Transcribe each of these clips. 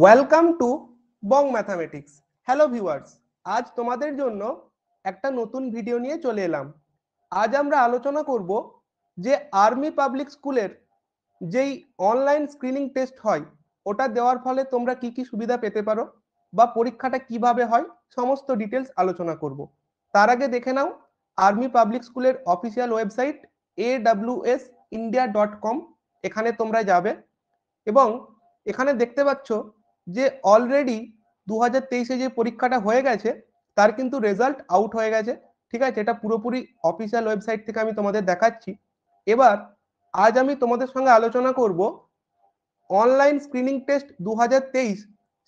Welcome to Bong mathematics. Hello viewers, আজ তোমাদের জন্য একটা নতুন ভিডিও নিয়ে চলে এলাম। আজ আমরা আলোচনা করব যে আর্মি পাবলিক স্কুলের যেই অনলাইন স্ক্রিনিং টেস্ট হয় ওটা দেওয়ার ফলে তোমরা কি কি সুবিধা পেতে পারো বা পরীক্ষাটা কিভাবে হয় সমস্ত ডিটেলস আলোচনা করব। তার আগে দেখে নাও আর্মি পাবলিক স্কুলের অফিসিয়াল ওয়েবসাইট awsindia.com। এখানে তোমরা যাবে এবং এখানে দেখতে পাচ্ছ যে অলরেডি 2023-এ যে পরীক্ষাটা হয়ে গেছে তার কিন্তু রেজাল্ট আউট হয়ে গেছে। ঠিক আছে, এটা পুরোপুরি অফিসিয়াল ওয়েবসাইট থেকে আমি তোমাদের দেখাচ্ছি। এবার আজ আমি তোমাদের সঙ্গে আলোচনা করব অনলাইন স্ক্রিনিং টেস্ট 2023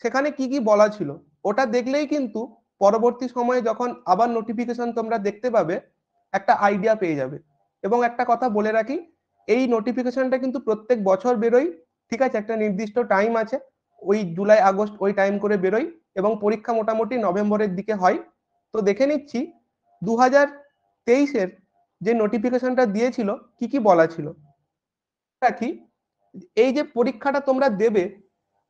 সেখানে কি কি বলা ছিল। ওটা দেখলেই কিন্তু পরবর্তী সময়ে যখন আবার নোটিফিকেশন তোমরা দেখতে পাবে একটা আইডিয়া পেয়ে যাবে। এবং একটা কথা বলে রাখি, এই নোটিফিকেশনটা কিন্তু প্রত্যেক বছর বেরোয়। ঠিক আছে, একটা নির্দিষ্ট টাইম আছে, ওই জুলাই আগস্ট ওই টাইম করে বেরোয় এবং পরীক্ষা মোটামুটি নভেম্বরের দিকে হয়। তো দেখে নিচ্ছি 2023-এর যে নোটিফিকেশনটা দিয়েছিল কি কি বলা ছিল। রাখি, এই যে পরীক্ষাটা তোমরা দেবে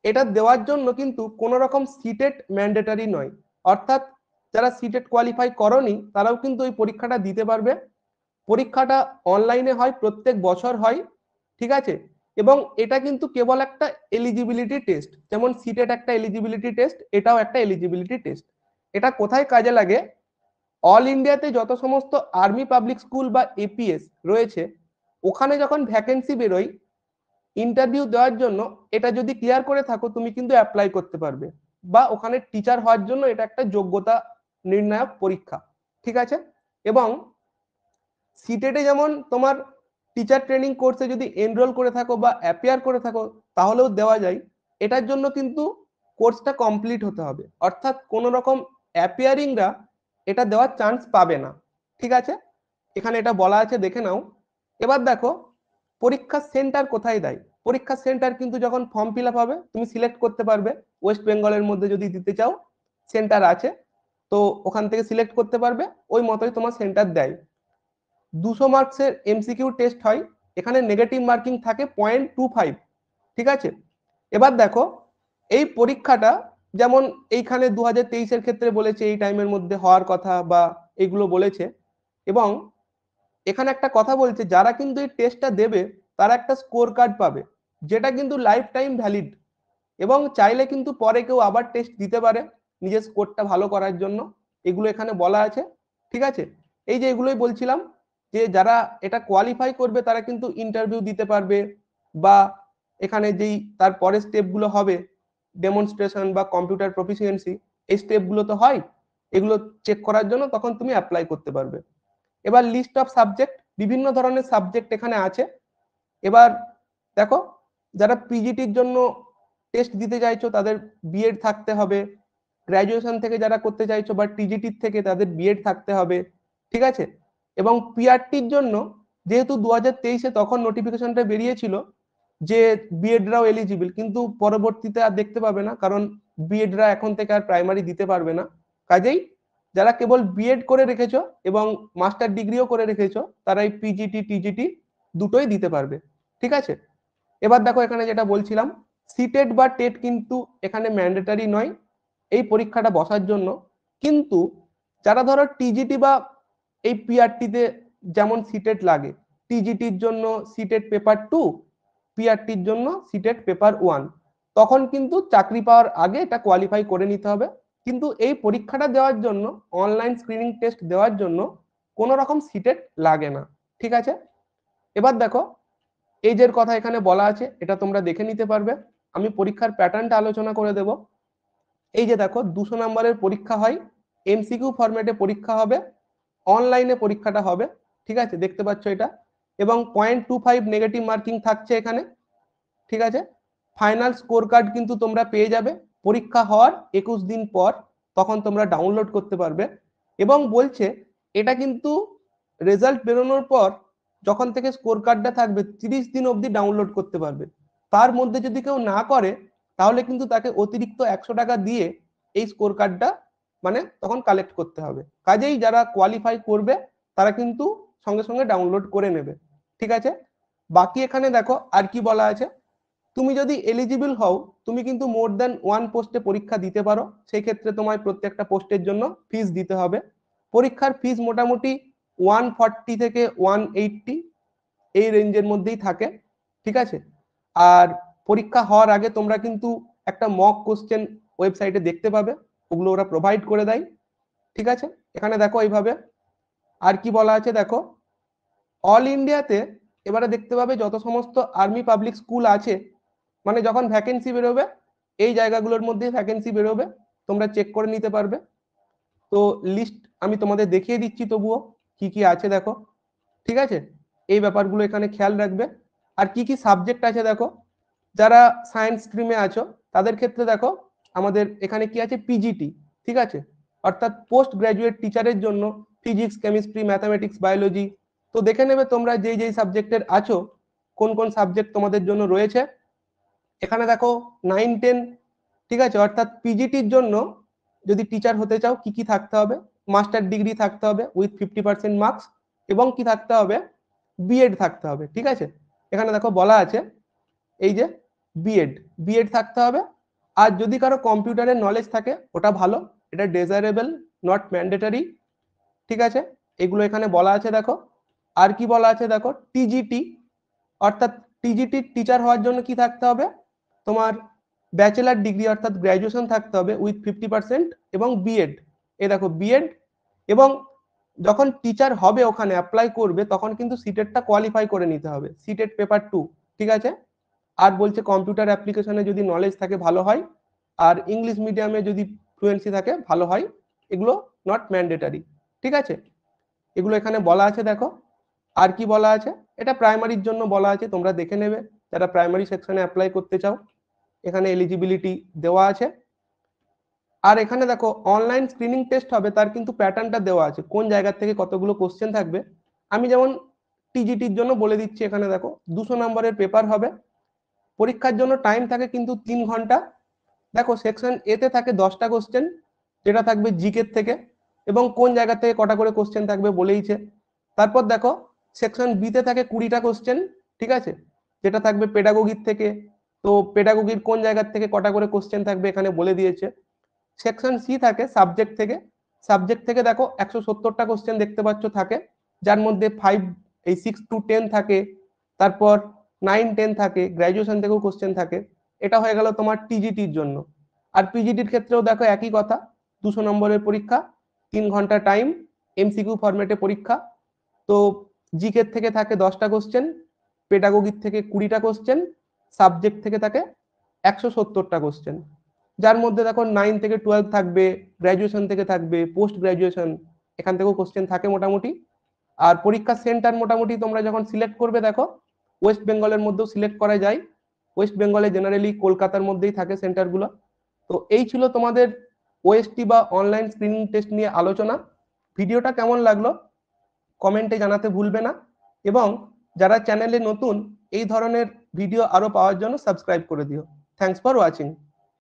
এটা দেওয়ার জন্য কিন্তু কোনো রকম সিটেট ম্যান্ডেটারি নয়। অর্থাৎ যারা সিটেট কোয়ালিফাই করনি তারাও কিন্তু ওই পরীক্ষাটা দিতে পারবে। পরীক্ষাটা অনলাইনে হয়, প্রত্যেক বছর হয়। ঠিক আছে, এবং এটা কিন্তু কেবল একটা এলিজিবিলিটি টেস্ট, যেমন সিটেট একটা এলিজিবিলিটি টেস্ট, এটাও একটা এলিজিবিলিটি টেস্ট। এটা কোথায় কাজে লাগে? অল ইন্ডিয়াতে যত সমস্ত আর্মি পাবলিক স্কুল বা এপিএস রয়েছে ওখানে যখন ভ্যাকেন্সি বেরোয় ইন্টারভিউ দেওয়ার জন্য, এটা যদি ক্লিয়ার করে থাকো তুমি কিন্তু অ্যাপ্লাই করতে পারবে, বা ওখানে টিচার হওয়ার জন্য এটা একটা যোগ্যতা নির্ণায়ক পরীক্ষা। ঠিক আছে, এবং সিটেটে যেমন তোমার টিচার ট্রেনিং কোর্সে যদি এনরোল করে থাকো বা অ্যাপিয়ার করে থাকো তাহলেও দেওয়া যায়। এটার জন্য কিন্তু কোর্সটা কমপ্লিট হতে হবে, অর্থাৎ কোনো রকম অ্যাপিয়ারিংরা এটা দেওয়ার চান্স পাবে না। ঠিক আছে, এখানে এটা বলা আছে, দেখে নাও। এবার দেখো পরীক্ষার সেন্টার কোথায় দেয়। পরীক্ষার সেন্টার কিন্তু যখন ফর্ম ফিল আপ হবে তুমি সিলেক্ট করতে পারবে, ওয়েস্ট বেঙ্গলের মধ্যে যদি দিতে চাও সেন্টার আছে, তো ওখান থেকে সিলেক্ট করতে পারবে, ওই মতোই তোমার সেন্টার দেয়। 200 মার্কসের এমসিকিউ টেস্ট হয়, এখানে নেগেটিভ মার্কিং থাকে 0.25। ঠিক আছে, এবার দেখো এই পরীক্ষাটা যেমন এইখানে 2023-এর ক্ষেত্রে বলেছে এই টাইমের মধ্যে হওয়ার কথা বা এগুলো বলেছে। এবং এখানে একটা কথা বলছে, যারা কিন্তু এই টেস্টটা দেবে তারা একটা স্কোর কার্ড পাবে যেটা কিন্তু লাইফ টাইম ভ্যালিড, এবং চাইলে কিন্তু পরে কেউ আবার টেস্ট দিতে পারে নিজের স্কোরটা ভালো করার জন্য। এগুলো এখানে বলা আছে। ঠিক আছে, এই যে এগুলোই বলছিলাম যে যারা এটা কোয়ালিফাই করবে তারা কিন্তু ইন্টারভিউ দিতে পারবে, বা এখানে যেই তারপরে স্টেপগুলো হবে ডেমনস্ট্রেশন বা কম্পিউটার প্রফিসিয়েন্সি, এই স্টেপগুলো তো হয়, এগুলো চেক করার জন্য তখন তুমি অ্যাপ্লাই করতে পারবে। এবার লিস্ট অফ সাবজেক্ট, বিভিন্ন ধরনের সাবজেক্ট এখানে আছে। এবার দেখো যারা পিজিটির জন্য টেস্ট দিতে চাইছো তাদের বিএড থাকতে হবে, গ্রাজুয়েশন থেকে যারা করতে চাইছো বা টিজিটির থেকে তাদের বিএড থাকতে হবে। ঠিক আছে, এবং পিআরটির জন্য যেহেতু 2023-এ তখন নোটিফিকেশনটা বেরিয়েছিল যে বিএডরাও এলিজিবল, কিন্তু পরবর্তীতে আর দেখতে পাবে না, কারণ বিএডরা এখন থেকে আর প্রাইমারি দিতে পারবে না। কাজেই যারা কেবল বিএড করে রেখেছো এবং মাস্টার ডিগ্রিও করে রেখেছো তারা এই পিজিটি টিজিটি দুটোই দিতে পারবে। ঠিক আছে, এবার দেখো এখানে যেটা বলছিলাম, সিটেট বা টেট কিন্তু এখানে ম্যান্ডেটারি নয় এই পরীক্ষাটা বসার জন্য। কিন্তু যারা ধরো টিজিটি বা এই পিআরটিতে যেমন সিটেট লাগে, টিজিটির জন্য সিটেট পেপার 2, পিআরটির জন্য সিটেট পেপার 1, তখন কিন্তু চাকরি পাওয়ার আগে এটা কোয়ালিফাই করে নিতে হবে। কিন্তু এই পরীক্ষাটা দেওয়ার জন্য, অনলাইন স্ক্রিনিং টেস্ট দেওয়ার জন্য কোনো রকম সিটেট লাগে না। ঠিক আছে, এবার দেখো এজের কথা এখানে বলা আছে, এটা তোমরা দেখে নিতে পারবে। আমি পরীক্ষার প্যাটার্নটা আলোচনা করে দেব। এই যে দেখো 200 নম্বরের পরীক্ষা হয়, এমসিকিউ ফরম্যাটে পরীক্ষা হবে, অনলাইনে পরীক্ষাটা হবে। ঠিক আছে, দেখতে পাচ্ছ এটা, এবং 0.25 নেগেটিভ মার্কিং থাকছে এখানে। ঠিক আছে, ফাইনাল স্কোর কার্ড কিন্তু তোমরা পেয়ে যাবে পরীক্ষা হওয়ার 21 দিন পর, তখন তোমরা ডাউনলোড করতে পারবে। এবং বলছে এটা কিন্তু রেজাল্ট বেরোনোর পর যখন থেকে স্কোর কার্ডটা থাকবে 30 দিন অবধি ডাউনলোড করতে পারবে। তার মধ্যে যদি কেউ না করে তাহলে কিন্তু তাকে অতিরিক্ত 100 টাকা দিয়ে এই স্কোর কার্ডটা মানে তখন কালেক্ট করতে হবে। কাজেই যারা কোয়ালিফাই করবে তারা কিন্তু সঙ্গে সঙ্গে ডাউনলোড করে নেবে। ঠিক আছে, বাকি এখানে দেখো আর কি বলা আছে। তুমি যদি এলিজিবল হও তুমি কিন্তু মোর দ্যান 1 পোস্টে পরীক্ষা দিতে পারো, সেই ক্ষেত্রে তোমায় প্রত্যেকটা পোস্টের জন্য ফিস দিতে হবে। পরীক্ষার ফিস মোটামুটি 140 থেকে 180 এই রেঞ্জের মধ্যেই থাকে, ঠিক আছে। আর পরীক্ষা হওয়ার আগে তোমরা কিন্তু একটা মক কোশ্চেন ওয়েবসাইটে দেখতে পাবে, ওগুলো ওরা প্রোভাইড করে দেয়, ঠিক আছে। এখানে দেখো এইভাবে আর কি বলা আছে দেখো, অল ইন্ডিয়াতে এবারে দেখতে পাবে যত সমস্ত আর্মি পাবলিক স্কুল আছে, মানে যখন ভ্যাকেন্সি বেরোবে এই জায়গাগুলোর মধ্যে ভ্যাকেন্সি বেরোবে, তোমরা চেক করে নিতে পারবে। তো লিস্ট আমি তোমাদের দেখিয়ে দিচ্ছি তবুও কি কি আছে দেখো, ঠিক আছে। এই ব্যাপারগুলো এখানে খেয়াল রাখবে। আর কি কি সাবজেক্ট আছে দেখো, যারা সায়েন্স স্ট্রিমে আছো তাদের ক্ষেত্রে দেখো আমাদের এখানে কি আছে, পিজিটি, ঠিক আছে, অর্থাৎ পোস্ট গ্রাজুয়েট টিচারের জন্য ফিজিক্স, কেমিস্ট্রি, ম্যাথামেটিক্স, বায়োলজি। তো দেখে নেবে তোমরা যেই যেই সাবজেক্টের আছো কোন কোন সাবজেক্ট তোমাদের জন্য রয়েছে। এখানে দেখো 9-10, ঠিক আছে, অর্থাৎ পিজিটির জন্য যদি টিচার হতে চাও কি কি থাকতে হবে, মাস্টার ডিগ্রি থাকতে হবে উইথ 50% মার্কস, এবং কি থাকতে হবে, বিএড থাকতে হবে, ঠিক আছে। এখানে দেখো বলা আছে এই যে বিএড, বিএড থাকতে হবে। আর যদি কারো কম্পিউটারের নলেজ থাকে ওটা ভালো, এটা ডেজারেবল, নট ম্যান্ডেটরি, ঠিক আছে। এগুলো এখানে বলা আছে দেখো। আর কি বলা আছে দেখো, টিজিটি, অর্থাৎ টিজিটি টিচার হওয়ার জন্য কি থাকতে হবে, তোমার ব্যাচেলার ডিগ্রি অর্থাৎ গ্র্যাজুয়েশন থাকতে হবে উইথ 50%, এবং বিএড, এই দেখো বিএড। এবং যখন টিচার হবে ওখানে অ্যাপ্লাই করবে তখন কিন্তু সিটেটটা কোয়ালিফাই করে নিতে হবে, সিটেট পেপার 2, ঠিক আছে। আর বলছে কম্পিউটার অ্যাপ্লিকেশনে যদি নলেজ থাকে ভালো হয়, আর ইংলিশ মিডিয়ামে যদি ফ্লুয়েন্সি থাকে ভালো হয়, এগুলো নট ম্যান্ডেটারি, ঠিক আছে। এগুলো এখানে বলা আছে দেখো। আর কি বলা আছে, এটা প্রাইমারির জন্য বলা আছে, তোমরা দেখে নেবে যারা প্রাইমারি সেকশনে অ্যাপ্লাই করতে চাও, এখানে এলিজিবিলিটি দেওয়া আছে। আর এখানে দেখো অনলাইন স্ক্রিনিং টেস্ট হবে, তার কিন্তু প্যাটার্নটা দেওয়া আছে কোন জায়গা থেকে কতগুলো কোশ্চেন থাকবে। আমি যেমন টিজিটির জন্য বলে দিচ্ছি, এখানে দেখো 200 নম্বরের পেপার হবে, পরীক্ষার জন্য টাইম থাকে কিন্তু 3 ঘন্টা। দেখো সেকশন এতে থাকে 10টা কোশ্চেন, যেটা থাকবে জিকে থেকে, এবং কোন জায়গা থেকে কটা করে কোশ্চেন থাকবে বলেইছে। তারপর দেখো সেকশন বিতে থাকে 20টা কোশ্চেন, ঠিক আছে, যেটা থাকবে পেডাগোগির থেকে। তো পেডাগোগির কোন জায়গা থেকে কটা করে কোশ্চেন থাকবে এখানে বলে দিয়েছে। সেকশন সি থাকে সাবজেক্ট থেকে, সাবজেক্ট থেকে দেখো 170টা কোশ্চেন দেখতে পাচ্ছ থাকে, যার মধ্যে 6 to 10 থাকে, তারপর 9-10 থাকে, গ্রাজুয়েশন থেকেও কোশ্চেন থাকে। এটা হয়ে গেল তোমার টিজিটির জন্য। আর পিজিটির ক্ষেত্রেও দেখো একই কথা, 200 নম্বরের পরীক্ষা, 3 ঘন্টা টাইম, এমসিকিউ ফরম্যাটে পরীক্ষা। তো জিকে থেকে থাকে 10টা কোশ্চেন, পেডাগোগির থেকে 20টা কোশ্চেন, সাবজেক্ট থেকে থাকে 170টা কোশ্চেন, যার মধ্যে দেখো 9 থেকে 12 থাকবে, গ্রাজুয়েশন থেকে থাকবে, পোস্ট গ্রাজুয়েশন এখান থেকেও কোশ্চেন থাকে মোটামুটি। আর পরীক্ষার সেন্টার মোটামুটি তোমরা যখন সিলেক্ট করবে দেখো ওয়েস্ট বেঙ্গলের মধ্যেও সিলেক্ট করা যায়, ওয়েস্ট বেঙ্গলে জেনারেলি কলকাতার মধ্যেই থাকে সেন্টারগুলো। তো এই ছিল তোমাদের ওএসটি বা অনলাইন স্ক্রিনিং টেস্ট নিয়ে আলোচনা। ভিডিওটা কেমন লাগলো কমেন্টে জানাতে ভুলবে না, এবং যারা চ্যানেলে নতুন এই ধরনের ভিডিও আরো পাওয়ার জন্য সাবস্ক্রাইব করে দিও। Thanks for watching.